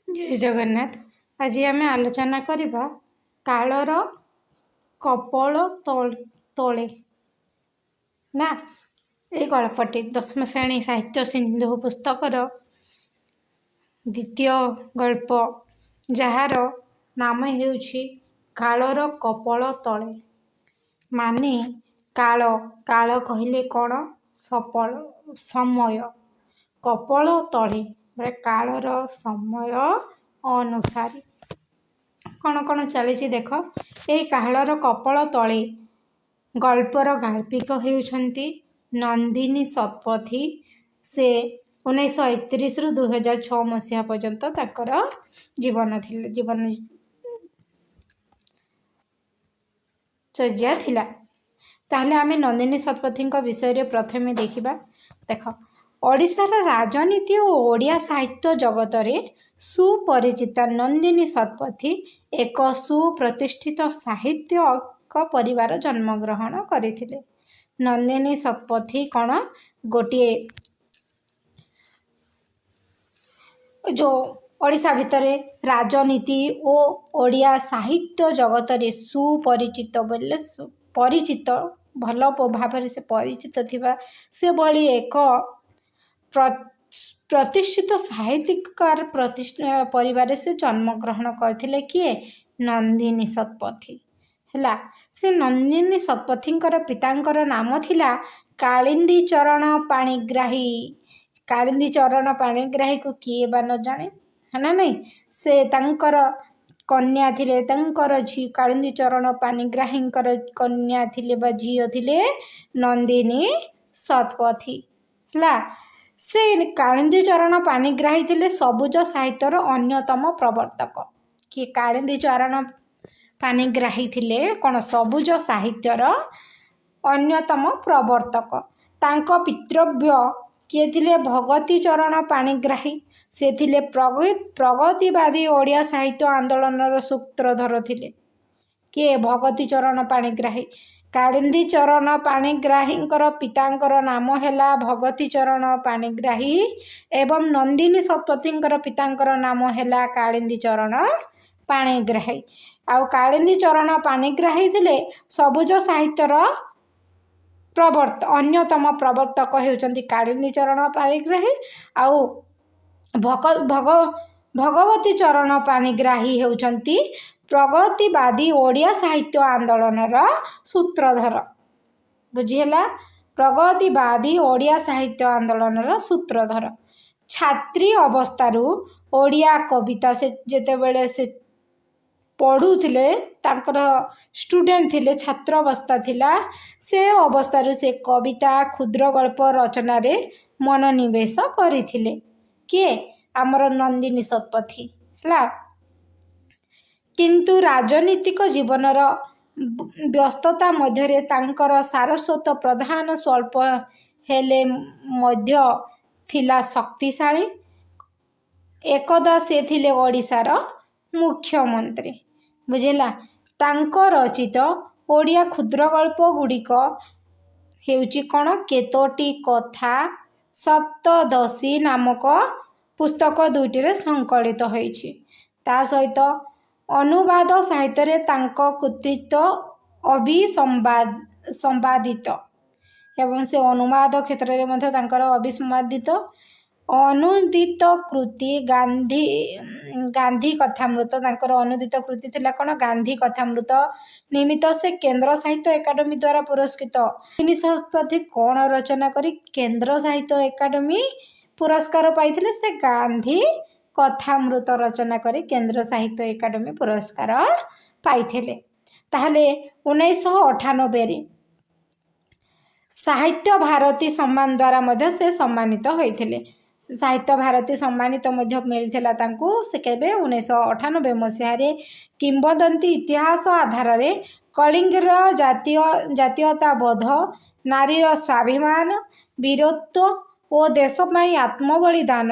जय जगन्नाथ। आज आम आलोचना करवा कालर कपाल तले ना ये गल्पटी दशम श्रेणी साहित्य सिंधु पुस्तकर द्वितीय गल्प जार नाम हेउछि कालर कपाल तले। माने काल काल कहले कौन सफल समय कपाल तले कालर समय अनुसारी कौन कौन चली देख ये कालर कपाल तले गल्पर गाल्पिक हेउछंती नंदिनी शतपथी। से 1931 रु 2006 मसीहा पर्यंत ताकर जीवन चर्या थिला। ताहले आमे नंदिनी शतपथी विषय प्रथमे देखिबा। देख ओडिशार राजनीति और ओडिया साहित्य जगत रे सुपरिचिता नंदिनी शतपथी एक सुप्रतिष्ठित साहित्यिक परिवार जन्मग्रहण करथिले। नंदिनी शतपथी कौन गोटे जो ओडिशा भितरे राजनीति और ओडिया साहित्य जगत रे सुपरिचित बोले परिचित भल भाव से परिचित थिबा से भली एक प्रतिष्ठित साहित्यकार परिवार से जन्मग्रहण करथिले किए नंदिनी शतपथी हैला। से नंदिनी शतपथींकर पितांकर नाम थिला कालिंदी चरण पाणिग्राही। कालिंदी चरण पाणिग्राही को किए बा न जाने है ना नहीं। से तंकर कन्या थिले तंकर झी कालिंदी चरण पाणिग्राहींकर कन्या थिले बा झीओ थिले नंदिनी शतपथी हैला। से कालिंदी चरण पाणिग्राही थिले सबुज साहित्यर अन्यतम प्रवर्तक। कि कालिंदी चरण पाणिग्राही थिले कौन सबुज साहित्यर अन्यतम प्रवर्तक। तांको पितृव्य किए थिले भगती चरण पाणिग्राही। से थिले प्रगतिवादी ओडिया साहित्य आंदोलन सूत्रधर थिले किए भगती चरण पाणिग्राही। कालिंदी चरण पाणिग्राहींकर पितांकर नाम हैला भगती चरण पाणिग्राही एवं नंदिनी शतपथींकर पितांकर नाम हैला कालिंदी चरण पाणिग्राही। आउ कालिंदी चरण पाणिग्राही थिले सबुज साहित्यर अन्यतम प्रवर्तक हेउचंती कालिंदी चरण पाणिग्राही। आउ भगवती चरण पाणिग्राही हेउचंती प्रगतिवादी ओडिया साहित्य आंदोलन सूत्रधर। बुझीला प्रगतिवादी ओडिया साहित्य आंदोलन सूत्रधर। छात्री अवस्थारू ओडिया कविता से जेते बेले से पढ़ुथिले तांकर स्टूडेंट थिले छात्र अवस्था थिला से अवस्थारू से कविता क्षुद्र गल्प रचना रे मनोनिवेश करिथिले किए आमर नंदिनी शतपथी हैला। किंतु राजनीतिक जीवनर व्यस्तता मध्यरे तांकर सारस्वत प्रधान स्वल्प हेले मध्य थिला शक्तिशाली। एकदा से थिले ओडिशार मुख्यमंत्री। बुझेला तांको रचित ओडिया क्षुद्र गल्प गुड़िक हेउची कौन केतोटी कथा सप्तदशी नामक पुस्तक दुईटे संकलित होईछि। ता सहित अनुवाद साहित्य रे तांको कृतित्व अभिसंवादित एवं से अनुवाद क्षेत्र रे मध्य तांकर अभिसंवादित अनुदित कृति गांधी कथामृत तांकर अनुदित कृति थिला कौन गांधी कथामृत निमित्त से केंद्र साहित्य एकाडेमी द्वारा पुरस्कृत। नंदिनी शतपथी कौन रचना करी केंद्र साहित्य एकाडेमी पुरस्कार पाइथिले से गांधी कथामृत रचना करी केंद्र साहित्य एकाडेमी पुरस्कार पाइथिले। ताहले 1998 रे साहित्य भारती सम्मान द्वारा मध्य से सम्मानित होइथिले। साहित्य भारती सम्मानित मध्य मिलथिला तांकू से केबे 1998 मसीहा रे किंबदंती इतिहास आधार रे कलिंगर जातीयता बोध नारीर स्वाभिमान वीरत्व और देश पई आत्मबलिदान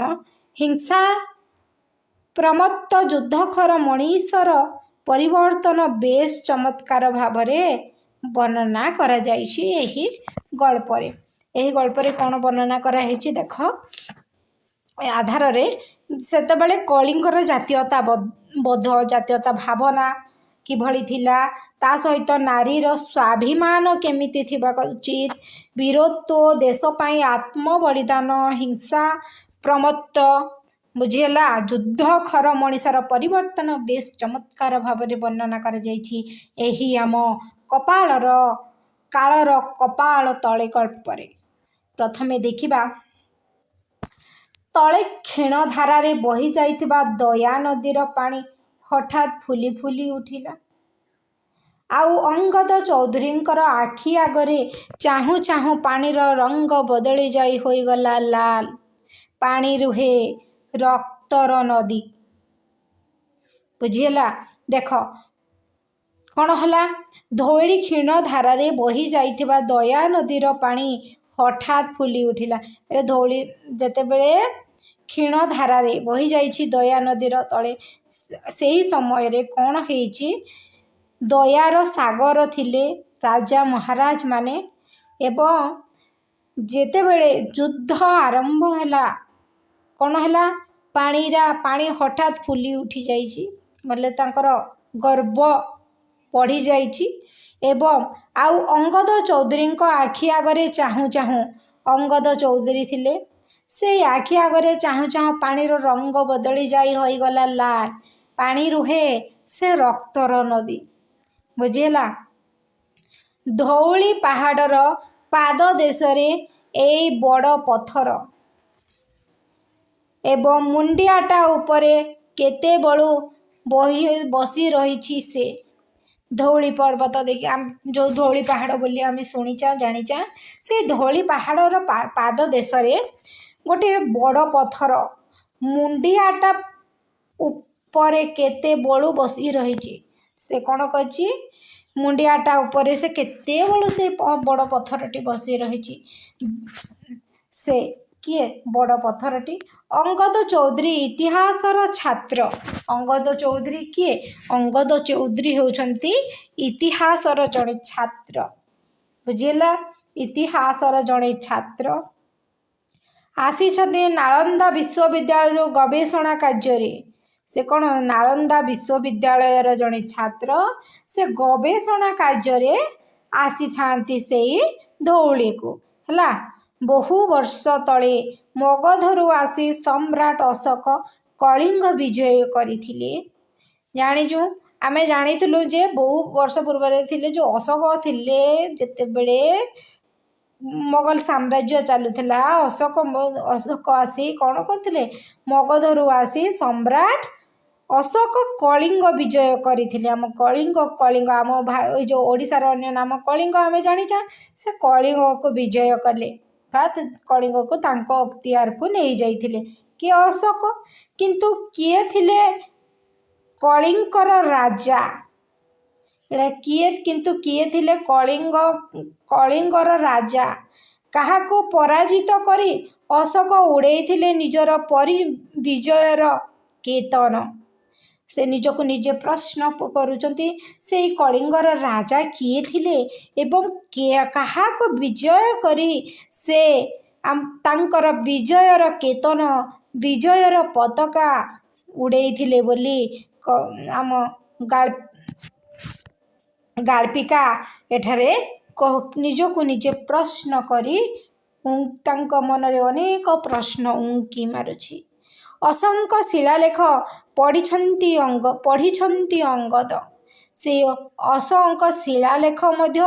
हिंसा प्रमत्त युद्धखर मनीषर परिवर्तन बेस चमत्कार भाव में वर्णना करा जाइछि। एही गल्परे कौन वर्णना करा देख आधार रे ସେତେବେଳେ କଳିଙ୍ଗର ଜାତୀୟତା ବୋଧ ଜାତୀୟତା ଭାବନା କିଭଳି ଥିଲା, ତା ସହିତ ନାରୀର ସ୍ୱାଭିମାନ କେମିତି ଥିବା ଉଚିତ, ବୀରତ୍ୱ, ଦେଶ ପାଇଁ ଆତ୍ମବଳିଦାନ, ହିଂସା ପ୍ରମତ୍ତ, ବୁଝିହେଲା, ଯୁଦ୍ଧଖର ମଣିଷର ପରିବର୍ତ୍ତନ ବେଶ ଚମତ୍କାର ଭାବରେ ବର୍ଣ୍ଣନା କରାଯାଇଛି ଏହି ଆମ କାଳର କପାଳ ତଳେ ଗଳ୍ପରେ। ପ୍ରଥମେ ଦେଖିବା, ତଳେ କ୍ଷୀଣ ଧାରାରେ ବହି ଯାଇଥିବା ଦୟା ନଦୀର ପାଣି ହଠାତ୍ ଫୁଲି ଫୁଲି ଉଠିଲା। ଆଉ ଅଙ୍ଗଦ ଚୌଧୁରୀଙ୍କର ଆଖି ଆଗରେ ଚାହୁଁ ଚାହୁଁ ପାଣିର ରଙ୍ଗ ବଦଳି ଯାଇ ହୋଇଗଲା ଲାଲ। ପାଣି ରୁହେ ରକ୍ତର ନଦୀ। ବୁଝିହେଲା? ଦେଖ କ'ଣ ହେଲା, ଧଉଳି କ୍ଷୀଣ ଧାରାରେ ବହି ଯାଇଥିବା ଦୟା ନଦୀର ପାଣି ହଠାତ୍ ଫୁଲି ଉଠିଲା। ଧଉଳି ଯେତେବେଳେ କ୍ଷୀଣ ଧାରାରେ ବହି ଯାଇଛି ଦୟା ନଦୀର ତଳେ, ସେହି ସମୟରେ କ'ଣ ହେଇଛି, ଦୟାର ସାଗର ଥିଲେ ରାଜା ମହାରାଜ ମାନେ, ଏବଂ ଯେତେବେଳେ ଯୁଦ୍ଧ ଆରମ୍ଭ ହେଲା କ'ଣ ହେଲା, ପାଣି ହଠାତ୍ ଫୁଲି ଉଠି ଯାଇଛି, ବୋଲେ ତାଙ୍କର ଗର୍ବ ବଢ଼ିଯାଇଛି। ଏବଂ ଆଉ ଅଙ୍ଗଦ ଚୌଧୁରୀଙ୍କ ଆଖି ଆଗରେ ଚାହୁଁ ଚାହୁଁ, ଅଙ୍ଗଦ ଚୌଧୁରୀ ଥିଲେ, ସେଇ ଆଖି ଆଗରେ ଚାହୁଁ ଚାହୁଁ ପାଣିର ରଙ୍ଗ ବଦଳି ଯାଇ ହୋଇଗଲା ଲାଲ। ପାଣି ରୁହେ ସେ ରକ୍ତର ନଦୀ। ବୁଝିହେଲା? ଧଉଳି ପାହାଡ଼ର ପାଦ ଦେଶରେ ଏଇ ବଡ଼ ପଥର ଏବଂ ମୁଣ୍ଡିଆଟା ଉପରେ କେତେବେଳୁ ବସି ରହିଛି ସେ। ଧଉଳି ପର୍ବତ ଦେଖି ଯେଉଁ ଧଉଳି ପାହାଡ଼ ବୋଲି ଆମେ ଶୁଣିଛା ଜାଣିଛା, ସେ ଧଉଳି ପାହାଡ଼ର ପାଦ ଦେଶରେ ଗୋଟିଏ ବଡ଼ ପଥର ମୁଣ୍ଡିଆଟା ଉପରେ କେତେବେଳୁ ବସି ରହିଛି। ସେ କ'ଣ କରିଛି, ମୁଣ୍ଡିଆଟା ଉପରେ ସେ କେତେବେଳୁ ସେ ବଡ଼ ପଥରଟି ବସି ରହିଛି। ସେ କିଏ? ବଡ଼ ପଥରଟି ଅଙ୍ଗଦ ଚୌଧୁରୀ ଇତିହାସର ଛାତ୍ର। ଅଙ୍ଗଦ ଚୌଧୁରୀ କିଏ? ଅଙ୍ଗଦ ଚୌଧୁରୀ ହେଉଛନ୍ତି ଇତିହାସର ଜଣେ ଛାତ୍ର। ବୁଝିହେଲା? ଇତିହାସର ଜଣେ ଛାତ୍ର ଆସିଛନ୍ତି ନାଳନ୍ଦା ବିଶ୍ୱବିଦ୍ୟାଳୟରୁ ଗବେଷଣା କାର୍ଯ୍ୟରେ। ସେ କ'ଣ, ନାଳନ୍ଦା ବିଶ୍ୱବିଦ୍ୟାଳୟର ଜଣେ ଛାତ୍ର, ସେ ଗବେଷଣା କାର୍ଯ୍ୟରେ ଆସିଥାନ୍ତି ସେଇ ଧଉଳିକୁ। ହେଲା? ବହୁ ବର୍ଷ ତଳେ ମଗଧରୁ ଆସି ସମ୍ରାଟ ଅଶୋକ କଳିଙ୍ଗ ବିଜୟ କରିଥିଲେ। ଜାଣିଛୁ, ଆମେ ଜାଣିଥିଲୁ ଯେ ବହୁ ବର୍ଷ ପୂର୍ବରେ ଥିଲେ ଯେଉଁ ଅଶୋକ ଥିଲେ, ଯେତେବେଳେ ମୋଗଲ ସାମ୍ରାଜ୍ୟ ଚାଲୁଥିଲା, ଅଶୋକ ଆସି କ'ଣ କରିଥିଲେ, ମଗଧରୁ ଆସି ସମ୍ରାଟ ଅଶୋକ କଳିଙ୍ଗ ବିଜୟ କରିଥିଲେ। ଆମ କଳିଙ୍ଗ ଆମ ଏଇ ଯେଉଁ ଓଡ଼ିଶାର ଅନ୍ୟ ନାମ କଳିଙ୍ଗ ଆମେ ଜାଣିଛା, ସେ କଳିଙ୍ଗକୁ ବିଜୟ କଲେ ବା କଳିଙ୍ଗକୁ ତାଙ୍କ ଅକ୍ତିଆରକୁ ନେଇଯାଇଥିଲେ। କିଏ? ଅଶୋକ। କିନ୍ତୁ କିଏ ଥିଲେ କଳିଙ୍ଗର ରାଜା? କିଏ ଥିଲେ କଳିଙ୍ଗର ରାଜା? କାହାକୁ ପରାଜିତ କରି ଅଶୋକ ଉଡ଼େଇଥିଲେ ନିଜର ବିଜୟର କେତନ? ସେ ନିଜକୁ ନିଜେ ପ୍ରଶ୍ନ କରୁଛନ୍ତି, ସେଇ କଳିଙ୍ଗର ରାଜା କିଏ ଥିଲେ ଏବଂ କାହାକୁ ବିଜୟ କରି ସେ ତାଙ୍କର ବିଜୟର କେତନ, ବିଜୟର ପତାକା ଉଡ଼େଇଥିଲେ ବୋଲି ଆମ ଗାଳ୍ପିକା ଏଠାରେ ନିଜକୁ ନିଜେ ପ୍ରଶ୍ନ କରି ତାଙ୍କ ମନରେ ଅନେକ ପ୍ରଶ୍ନ ଉଙ୍କି ମାରୁଛି। ଅସଂଖ୍ୟ ଶିଳାଲେଖ ପଢ଼ିଛନ୍ତି ଅଙ୍ଗଦ। ସେ ଅସଂଖ୍ୟ ଶିଳାଲେଖ ମଧ୍ୟ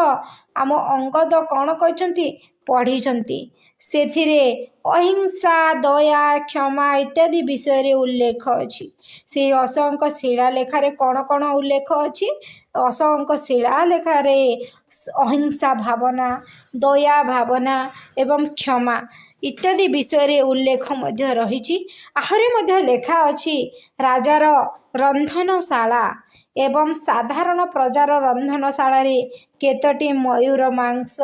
ଆମ ଅଙ୍ଗଦ କ'ଣ କରିଛନ୍ତି, ପଢ଼ିଛନ୍ତି। ସେଥିରେ ଅହିଂସା, ଦୟା, କ୍ଷମା ଇତ୍ୟାଦି ବିଷୟରେ ଉଲ୍ଲେଖ ଅଛି। ସେହି ଅସଂଖ୍ୟ ଶିଳାଲେଖରେ କ'ଣ କ'ଣ ଉଲ୍ଲେଖ ଅଛି? ଅସଂଖ୍ୟ ଶିଳାଲେଖରେ ଅହିଂସା ଭାବନା, ଦୟା ଭାବନା ଏବଂ କ୍ଷମା ଇତ୍ୟାଦି ବିଷୟରେ ଉଲ୍ଲେଖ ମଧ୍ୟ ରହିଛି। ଆହୁରି ମଧ୍ୟ ଲେଖା ଅଛି ରାଜାର ରନ୍ଧନଶାଳା ଏବଂ ସାଧାରଣ ପ୍ରଜାର ରନ୍ଧନଶାଳାରେ କେତୋଟି ମୟୂର ମାଂସ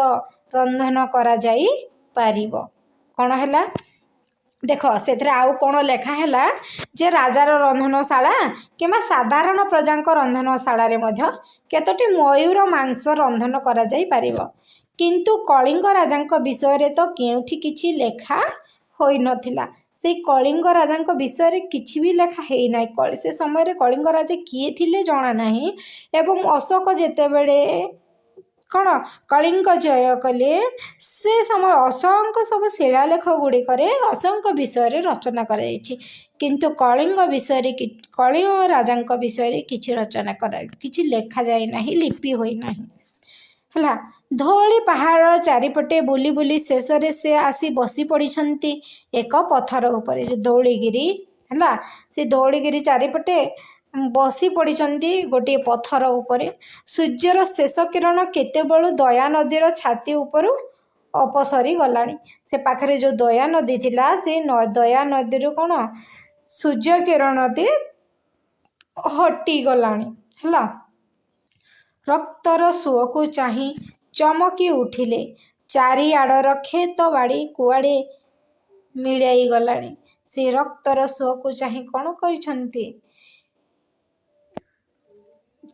ରନ୍ଧନ କରାଯାଇପାରିବ। କ'ଣ ହେଲା? ଦେଖ, ସେଥିରେ ଆଉ କ'ଣ ଲେଖା ହେଲା ଯେ ରାଜାର ରନ୍ଧନଶାଳା କିମ୍ବା ସାଧାରଣ ପ୍ରଜାଙ୍କ ରନ୍ଧନଶାଳାରେ ମଧ୍ୟ କେତୋଟି ମୟୂର ମାଂସ ରନ୍ଧନ କରାଯାଇପାରିବ। କିନ୍ତୁ କଳିଙ୍ଗ ରାଜାଙ୍କ ବିଷୟରେ ତ କେଉଁଠି କିଛି ଲେଖା ହୋଇନଥିଲା। ସେଇ କଳିଙ୍ଗ ରାଜାଙ୍କ ବିଷୟରେ କିଛି ବି ଲେଖା ହେଇନାହିଁ। ସେ ସମୟରେ କଳିଙ୍ଗ ରାଜା କିଏ ଥିଲେ ଜଣା ନାହିଁ। ଏବଂ ଅଶୋକ ଯେତେବେଳେ କ'ଣ କଳିଙ୍ଗ ଜୟ କଲେ, ସେ ସମୟ ଅଶୋକଙ୍କ ସବୁ ଶିଳାଲେଖ ଗୁଡ଼ିକରେ ଅଶୋକଙ୍କ ବିଷୟରେ ରଚନା କରାଯାଇଛି। କିନ୍ତୁ କଳିଙ୍ଗ ରାଜାଙ୍କ ବିଷୟରେ କିଛି ରଚନା କିଛି ଲେଖାଯାଇ ନାହିଁ, ଲିପି ହୋଇନାହିଁ। ହେଲା, ଧଉଳି ପାହାଡ଼ ଚାରିପଟେ ବୁଲି ବୁଲି ଶେଷରେ ସେ ଆସି ବସି ପଡ଼ିଛନ୍ତି ଏକ ପଥର ଉପରେ। ଯେ ଧଉଳିଗିରି ହେଲା, ସେ ଧଉଳିଗିରି ଚାରିପଟେ ବସି ପଡ଼ିଛନ୍ତି ଗୋଟିଏ ପଥର ଉପରେ। ସୂର୍ଯ୍ୟର ଶେଷ କିରଣ କେତେବେଳୁ ଦୟା ନଦୀର ଛାତି ଉପରୁ ଅପସରି ଗଲାଣି। ସେ ପାଖରେ ଯେଉଁ ଦୟା ନଦୀ ଥିଲା, ସେ ଦୟା ନଦୀରୁ କ'ଣ ସୂର୍ଯ୍ୟ କିରଣଟି ହଟିଗଲାଣି। ହେଲା, ରକ୍ତର ସୁଅକୁ ଚାହିଁ ଚମକି ଉଠିଲେ। ଚାରିଆଡ଼ର କ୍ଷେତ ବାଡ଼ି କୁଆଡ଼େ ମିଳାଇ ଗଲାଣି। ସେ ରକ୍ତର ସୁଅକୁ ଚାହିଁ କ'ଣ କରିଛନ୍ତି?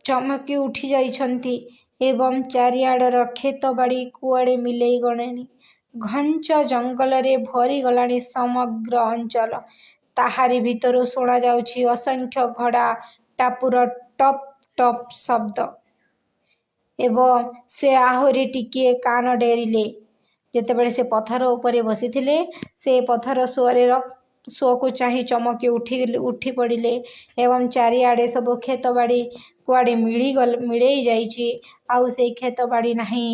ଚମକି ଉଠି ଯାଇଛନ୍ତି ଏବଂ ଚାରିଆଡ଼ର କ୍ଷେତ ବାଡ଼ି କୁଆଡ଼େ ମିଳାଇ ଗଲାଣି। ଘଞ୍ଚ ଜଙ୍ଗଲରେ ଭରିଗଲାଣି ସମଗ୍ର ଅଞ୍ଚଳ। ତାହାରି ଭିତରୁ ଶୁଣାଯାଉଛି ଅସଂଖ୍ୟ ଘୋଡ଼ା ଟାପୁର ଟପ୍ ଟପ୍ ଶବ୍ଦ। ଏବଂ ସେ ଆହୁରି ଟିକିଏ କାନ ଡେରିଲେ। ଯେତେବେଳେ ସେ ପଥର ଉପରେ ବସିଥିଲେ, ସେ ପଥର ସୁଅକୁ ଚାହିଁ ଚମକି ଉଠି ପଡ଼ିଲେ ଏବଂ ଚାରିଆଡ଼େ ସବୁ କ୍ଷେତ ବାଡ଼ି କୁଆଡ଼େ ମିଳାଇ ଯାଇଛି। ଆଉ ସେଇ କ୍ଷେତ ବାଡ଼ି ନାହିଁ।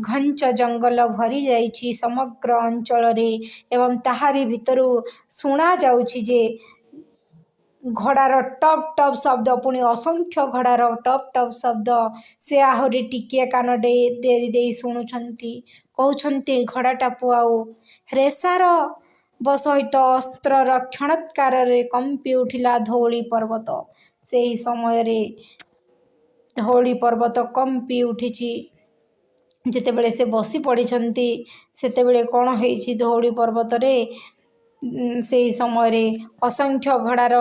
ଘଞ୍ଚ ଜଙ୍ଗଲ ଭରି ଯାଇଛି ସମଗ୍ର ଅଞ୍ଚଳରେ ଏବଂ ତାହାରି ଭିତରୁ ଶୁଣାଯାଉଛି ଯେ ଘୋଡ଼ାର ଟପ୍ ଟପ୍ ଶବ୍ଦ, ପୁଣି ଅସଂଖ୍ୟ ଘୋଡ଼ାର ଟପ୍ ଟପ୍ ଶବ୍ଦ। ସେ ଆହୁରି ଟିକିଏ କାନ ଡେରି ଦେଇ ଶୁଣୁଛନ୍ତି। କହୁଛନ୍ତି, ଘୋଡ଼ାଟାପୁ ଆଉ ରେସାର ସହିତ ଅସ୍ତ୍ରର କ୍ଷଣତ୍କାରରେ କମ୍ପି ଉଠିଲା ଧଉଳି ପର୍ବତ। ସେହି ସମୟରେ ଧଉଳି ପର୍ବତ କମ୍ପି ଉଠିଛି। ଯେତେବେଳେ ସେ ବସି ପଡ଼ିଛନ୍ତି, ସେତେବେଳେ କ'ଣ ହେଇଛି ଧଉଳି ପର୍ବତରେ? ସେହି ସମୟରେ ଅସଂଖ୍ୟ ଘୋଡ଼ାର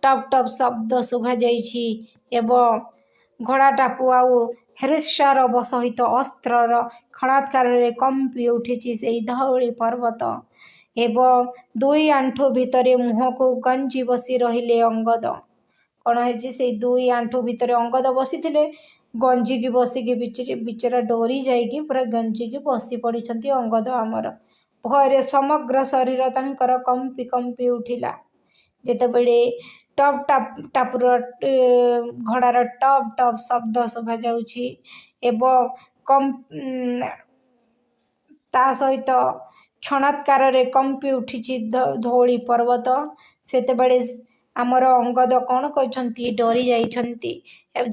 ଟପ୍ ଟପ୍ ଶବ୍ଦ ଶୁଭାଯାଇଛି ଏବଂ ଘୋଡ଼ାଟାପୁ ଆଉ ହେରେସାର ସହିତ ଅସ୍ତ୍ରର କ୍ଷଣତ୍କାରରେ କମ୍ପି ଉଠିଛି ସେହି ଧଉଳି ପର୍ବତ। ଏବଂ 2 ଆଣ୍ଠୁ ଭିତରେ ମୁହଁକୁ ଗଞ୍ଜି ବସି ରହିଲେ ଅଙ୍ଗଦ। କ'ଣ ହେଇଛି? ସେଇ 2 ଆଣ୍ଠୁ ଭିତରେ ଅଙ୍ଗଦ ବସିଥିଲେ। ଗଞ୍ଜିକି ବସିକି ବିଚରା ଡରି ଯାଇକି ପୁରା ଗଞ୍ଜିକି ବସି ପଡ଼ିଛନ୍ତି ଅଙ୍ଗଦ ଆମର। ଭୟରେ ସମଗ୍ର ଶରୀର ତାଙ୍କର କମ୍ପି କମ୍ପି ଉଠିଲା। ଯେତେବେଳେ ଟପ୍ ଟାପୁର ଘୋଡ଼ାର ଟପ୍ ଟପ୍ ଶବ୍ଦ ଶୁଭାଯାଉଛି ଏବଂ ତା ସହିତ କ୍ଷଣତ୍କାରରେ କମ୍ପି ଉଠିଛି ଧଉଳି ପର୍ବତ, ସେତେବେଳେ ଆମର ଅଙ୍ଗଦ କ'ଣ କରିଛନ୍ତି? ଡରି ଯାଇଛନ୍ତି।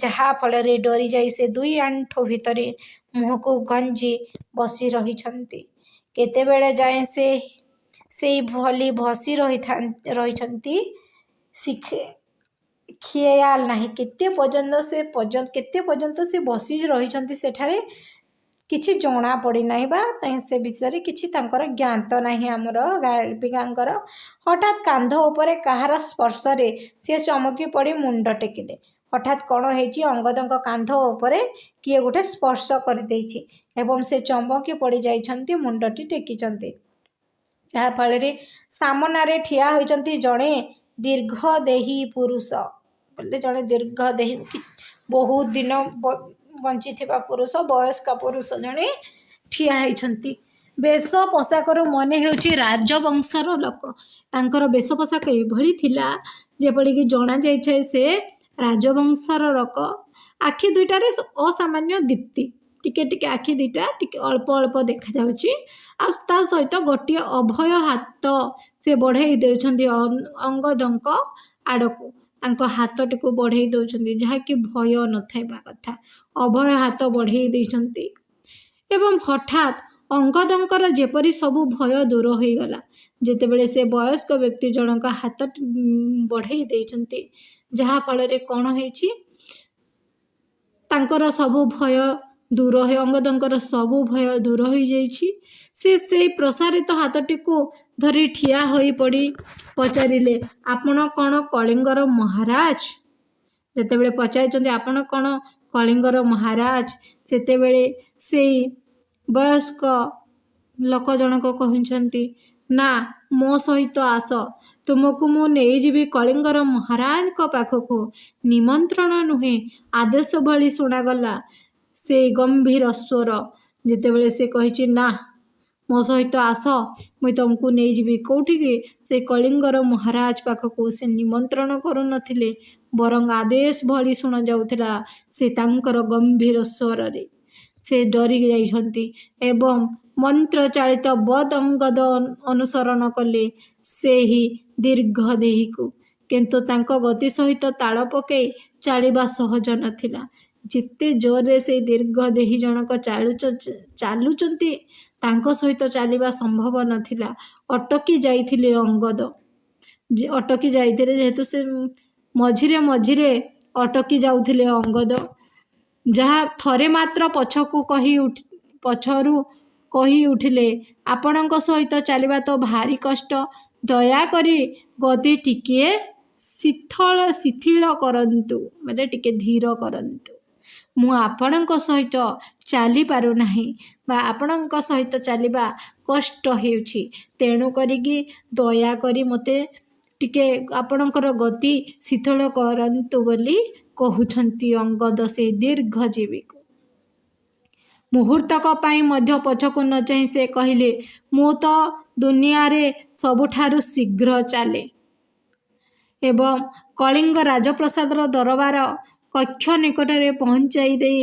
ଯାହାଫଳରେ ଡରି ଯାଇ ସେ 2 ଆଣ୍ଠୁ ଭିତରେ ମୁହଁକୁ ଗଞ୍ଜି ବସି ରହିଛନ୍ତି। କେତେବେଳେ ଯାଏଁ ସେ ସେଇଭଳି ବସି ରହିଛନ୍ତି ଖିଆଲ ନାହିଁ। କେତେ ପର୍ଯ୍ୟନ୍ତ ସେ ବସି ରହିଛନ୍ତି ସେଠାରେ କିଛି ଜଣା ପଡ଼ିନାହିଁ, ବା ସେ ବିଷୟରେ କିଛି ତାଙ୍କର ଜ୍ଞାତ ନାହିଁ ଆମର ଗାଳ୍ପିକାଙ୍କର। ହଠାତ୍ କାନ୍ଧ ଉପରେ କାହାର ସ୍ପର୍ଶରେ ସେ ଚମକି ପଡ଼ି ମୁଣ୍ଡ ଟେକିଲେ। ହଠାତ୍ କ'ଣ ହେଇଛି? ଅଙ୍ଗଦଙ୍କ କାନ୍ଧ ଉପରେ କିଏ ଗୋଟେ ସ୍ପର୍ଶ କରିଦେଇଛି ଏବଂ ସେ ଚମକି ପଡ଼ି ଯାଇଛନ୍ତି, ମୁଣ୍ଡଟି ଟେକିଛନ୍ତି। ଯାହାଫଳରେ ସାମନାରେ ଠିଆ ହୋଇଛନ୍ତି ଜଣେ ଦୀର୍ଘଦେହୀ ପୁରୁଷ। ଜଣେ ଦୀର୍ଘଦେହୀ, ବହୁତ ଦିନ ବଞ୍ଚିଥିବା ପୁରୁଷ, ବୟସ୍କ ପୁରୁଷ ଜଣେ ଠିଆ ହେଇଛନ୍ତି। ବେଶ ପୋଷାକରୁ ମନେ ହେଉଛି ରାଜବଂଶର ଲୋକ। ତାଙ୍କର ବେଶ ପୋଷାକ ଏଭଳି ଥିଲା ଯେପରିକି ଜଣାଯାଇଥାଏ ସେ ରାଜବଂଶର ଲୋକ। ଆଖି ଦୁଇଟାରେ ଅସାମାନ୍ୟ ଦୀପ୍ତି, ଟିକେ ଟିକେ ଆଖି ଦୁଇଟା ଟିକେ ଅଳ୍ପ ଅଳ୍ପ ଦେଖାଯାଉଛି। ଆଉ ତା ସହିତ ଗୋଟିଏ ଅଭୟ ହାତ ସେ ବଢ଼େଇ ଦେଉଛନ୍ତି ଅଙ୍ଗଦଙ୍କ ଆଡ଼କୁ। ତାଙ୍କ ହାତଟିକୁ ବଢ଼େଇ ଦେଉଛନ୍ତି, ଯାହାକି ଭୟ ନଥିବା କଥା। ଅଭୟ ହାତ ବଢ଼େଇ ଦେଇଛନ୍ତି ଏବଂ ହଠାତ୍ ଅଙ୍ଗଦଙ୍କର ଯେପରି ସବୁ ଭୟ ଦୂର ହୋଇଗଲା ଯେତେବେଳେ ସେ ବୟସ୍କ ବ୍ୟକ୍ତି ଜଣଙ୍କ ହାତ ବଢ଼େଇ ଦେଇଛନ୍ତି। ଯାହାଫଳରେ କ'ଣ ହେଇଛି? ତାଙ୍କର ସବୁ ଭୟ ଦୂର ଅଙ୍ଗଦଙ୍କର ସବୁ ଭୟ ଦୂର ହୋଇଯାଇଛି। ସେ ସେଇ ପ୍ରସାରିତ ହାତଟିକୁ ଧରି ଠିଆ ହୋଇପଡ଼ି ପଚାରିଲେ, ଆପଣ କ'ଣ କଳିଙ୍ଗର ମହାରାଜ? ଯେତେବେଳେ ପଚାରିଛନ୍ତି ଆପଣ କ'ଣ କଳିଙ୍ଗର ମହାରାଜ, ସେତେବେଳେ ସେଇ ବୟସ୍କ ଲୋକ ଜଣକ କହୁଛନ୍ତି, ନା, ମୋ ସହିତ ଆସ, ତୁମକୁ ମୁଁ ନେଇଯିବି କଳିଙ୍ଗର ମହାରାଜଙ୍କ ପାଖକୁ। ନିମନ୍ତ୍ରଣ ନୁହେଁ, ଆଦେଶ ଭଳି ଶୁଣାଗଲା ସେଇ ଗମ୍ଭୀର ସ୍ୱର। ଯେତେବେଳେ ସେ କହିଛି ନା, ମୋ ସହିତ ଆସ, ମୁଁ ତୁମକୁ ନେଇଯିବି। କୋଉଠିକି? ସେ କଳିଙ୍ଗର ମହାରାଜ ପାଖକୁ। ସେ ନିମନ୍ତ୍ରଣ କରୁନଥିଲେ, ବରଂ ଆଦେଶ ଭଳି ଶୁଣାଯାଉଥିଲା ସେ ତାଙ୍କର ଗମ୍ଭୀର ସ୍ୱରରେ। ସେ ଡରି ଯାଇଛନ୍ତି ଏବଂ ମନ୍ତ୍ରଚାଳିତ ବଦ୍ ଅଙ୍ଗଦ ଅନୁସରଣ କଲେ ସେହି ଦୀର୍ଘ ଦେହୀକୁ। କିନ୍ତୁ ତାଙ୍କ ଗତି ସହିତ ତାଳ ପକାଇ ଚାଲିବା ସହଜ ନଥିଲା। ଯେତେ ଜୋରରେ ସେଇ ଦୀର୍ଘ ଦେହୀ ଜଣକ ଚାଲୁଛନ୍ତି, ତାଙ୍କ ସହିତ ଚାଲିବା ସମ୍ଭବ ନଥିଲା। ଅଟକି ଯାଇଥିଲେ ଅଙ୍ଗଦ। ଅଟକି ଯାଇଥିଲେ ଯେହେତୁ ସେ ମଝିରେ ମଝିରେ ଅଟକି ଯାଉଥିଲେ ଅଙ୍ଗଦ। ଯାହା ଥରେ ମାତ୍ର ପଛରୁ କହି ଉଠିଲେ, ଆପଣଙ୍କ ସହିତ ଚାଲିବା ତ ଭାରି କଷ୍ଟ। ଦୟାକରି ଗତି ଟିକିଏ ଶିଥିଳ କରନ୍ତୁ, ମାନେ ଟିକେ ଧୀର କରନ୍ତୁ। ମୁଁ ଆପଣଙ୍କ ସହିତ ଚାଲିପାରୁନାହିଁ ବା ଆପଣଙ୍କ ସହିତ ଚାଲିବା କଷ୍ଟ ହେଉଛି। ତେଣୁ କରିକି ଦୟାକରି ମୋତେ ଟିକେ ଆପଣଙ୍କର ଗତି ଶିଥିଳ କରନ୍ତୁ ବୋଲି କହୁଛନ୍ତି ଅଙ୍ଗଦ ସେଇ ଦୀର୍ଘଜୀବୀକୁ। ମୁହୂର୍ତ୍ତକ ପାଇଁ ମଧ୍ୟ ପଛକୁ ନ ଚାହିଁ ସେ କହିଲେ, ମୁଁ ତ ଦୁନିଆରେ ସବୁଠାରୁ ଶୀଘ୍ର ଚାଲେ। ଏବଂ କଳିଙ୍ଗ ରାଜପ୍ରସାଦର ଦରବାର କକ୍ଷ ନିକଟରେ ପହଞ୍ଚାଇ ଦେଇ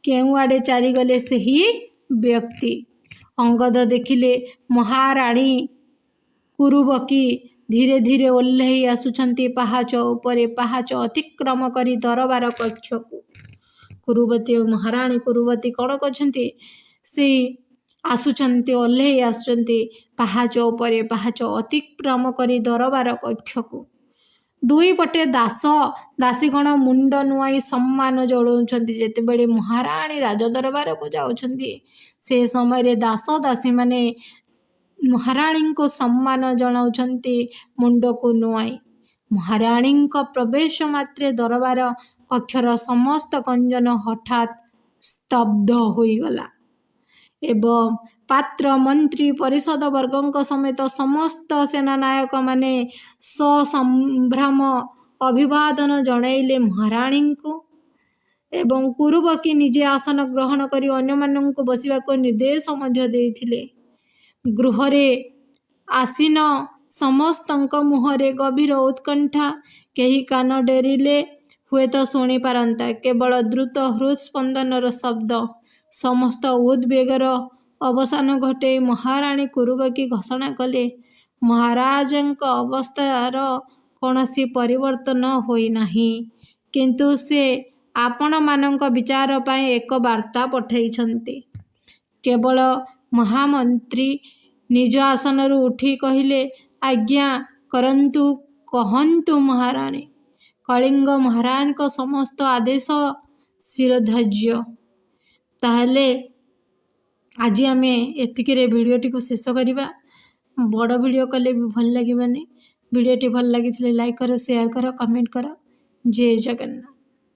କେଉଁଆଡ଼େ ଚାଲିଗଲେ ସେହି ବ୍ୟକ୍ତି। ଅଙ୍ଗଦ ଦେଖିଲେ ମହାରାଣୀ କୁରୁବକୀ ଧୀରେ ଧୀରେ ଓହ୍ଲାଇ ଆସୁଛନ୍ତି ପାହାଚ ଉପରେ, ପାହାଚ ଅତିକ୍ରମ କରି ଦରବାର କକ୍ଷକୁ। କୁରୁବତୀ ଓ ମହାରାଣୀ କୁରୁବତୀ କ'ଣ କରିଛନ୍ତି? ସେଇ ଓହ୍ଲାଇ ଆସୁଛନ୍ତି ପାହାଚ ଉପରେ, ପାହାଚ ଅତିକ୍ରମ କରି ଦରବାର କକ୍ଷକୁ। ଦୁଇ ପଟେ ଦାସୀଗଣ ମୁଣ୍ଡ ନୁଆଇଁ ସମ୍ମାନ ଜଣାଉଛନ୍ତି। ଯେତେବେଳେ ମହାରାଣୀ ରାଜଦରବାରକୁ ଯାଉଛନ୍ତି, ସେ ସମୟରେ ଦାସୀମାନେ ମହାରାଣୀଙ୍କୁ ସମ୍ମାନ ଜଣାଉଛନ୍ତି ମୁଣ୍ଡକୁ ନୁଆଇଁ। ମହାରାଣୀଙ୍କ ପ୍ରବେଶ ମାତ୍ରେ ଦରବାର କକ୍ଷର ସମସ୍ତ ଗଞ୍ଜନ ହଠାତ୍ ସ୍ତବ୍ଧ ହୋଇଗଲା ଏବଂ ପାତ୍ର, ମନ୍ତ୍ରୀ, ପରିଷଦ ବର୍ଗଙ୍କ ସମେତ ସମସ୍ତ ସେନାନାୟକମାନେ ସସମ୍ଭ୍ରମ ଅଭିବାଦନ ଜଣାଇଲେ ମହାରାଣୀଙ୍କୁ ଏବଂ କୁରୁବକୀ ନିଜେ ଆସନ ଗ୍ରହଣ କରି ଅନ୍ୟମାନଙ୍କୁ ବସିବାକୁ ନିର୍ଦ୍ଦେଶ ମଧ୍ୟ ଦେଇଥିଲେ। ଗୃହରେ ଆସୀନ ସମସ୍ତଙ୍କ ମୁହଁରେ ଗଭୀର ଉତ୍କଣ୍ଠା। କେହି କାନ ଡେରିଲେ ହୁଏତ ଶୁଣିପାରନ୍ତା କେବଳ ଦ୍ରୁତ ହୃତ୍ସ୍ପନ୍ଦନର ଶବ୍ଦ। ସମସ୍ତ ଉଦ୍ବେଗର ଅବସାନ ଘଟାଇ ମହାରାଣୀ କୁରୁବକୀ ଘୋଷଣା କଲେ, ମହାରାଜଙ୍କ ଅବସ୍ଥାର କୌଣସି ପରିବର୍ତ୍ତନ ହୋଇନାହିଁ, କିନ୍ତୁ ସେ ଆପଣମାନଙ୍କ ବିଚାର ପାଇଁ ଏକ ବାର୍ତ୍ତା ପଠାଇଛନ୍ତି। କେବଳ ମହାମନ୍ତ୍ରୀ ନିଜ ଆସନରୁ ଉଠି କହିଲେ, ଆଜ୍ଞା କରନ୍ତୁ, କହନ୍ତୁ ମହାରାଣୀ। କଳିଙ୍ଗ ମହାରାଜଙ୍କ ସମସ୍ତ ଆଦେଶ ଶିରୋଧାର୍ଯ୍ୟ। ତାହେଲେ ଆଜି ଆମେ ଏତିକିରେ ଭିଡ଼ିଓଟିକୁ ଶେଷ କରିବା। ବଡ଼ ଭିଡ଼ିଓ କଲେ ବି ଭଲ ଲାଗିବନି। ଭିଡ଼ିଓଟି ଭଲ ଲାଗିଥିଲେ ଲାଇକ୍ କର, ସେୟାର କର, କମେଣ୍ଟ କର। ଜୟ ଜଗନ୍ନାଥ।